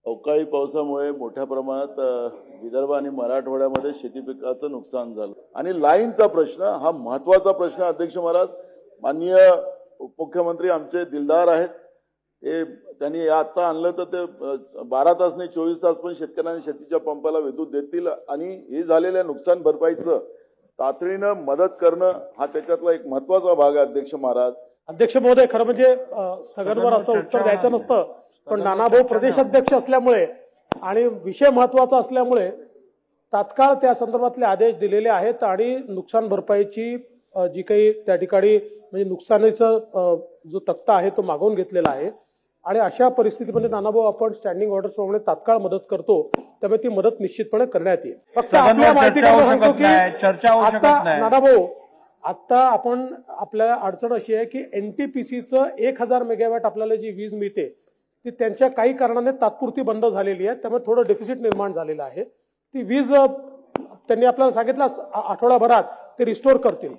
अवकाळी पावसामुळे मोठ्या प्रमाणात विदर्भ आणि मराठवाड्यामध्ये शेती पिकाचं नुकसान झालं आणि लाईनचा प्रश्न हा महत्वाचा प्रश्न. अध्यक्ष महाराज, माननीय उपमुख्यमंत्री आमचे दिलदार आहेत. त्यांनी आता आणलं तर ते 12 तास नाही 24 तास पण शेतकऱ्यांना शेतीच्या पंपाला विद्युत देतील आणि हे झालेल्या नुकसान भरपाईचं तातडीनं मदत करणं हा त्याच्यातला एक महत्वाचा भाग आहे. अध्यक्ष महाराज, अध्यक्ष महोदय, खरं म्हणजे स्थगनवर असं उत्तर द्यायचं नसतं, पण नानाभाऊ प्रदेशाध्यक्ष असल्यामुळे आणि विषय महत्वाचा असल्यामुळे तात्काळ त्या संदर्भातले आदेश दिलेले आहेत आणि नुकसान भरपाईची जी काही त्या ठिकाणी म्हणजे नुकसानीचा जो तक्ता आहे तो मागवून घेतलेला आहे आणि अशा परिस्थितीमध्ये नानाभाऊ आपण स्टँडिंग ऑर्डर्स प्रमाणे तात्काळ मदत करतो, त्यामुळे ती मदत निश्चितपणे करण्यात येईल. फक्त आपल्या माहितीकडे सांगतो की आता नानाभाऊ आता आपण आपल्या अडचण अशी आहे की NTPCचं 1000 मेगावॅट आपल्याला जी वीज मिळते ती त्यांच्या काही कारणाने तात्पुरती बंद झालेली आहे, त्यामुळे थोडं डेफिसिट निर्माण झालेलं आहे. ती वीज त्यांनी आपल्याला सांगितलं आठवडाभरात ते रिस्टोर करतील.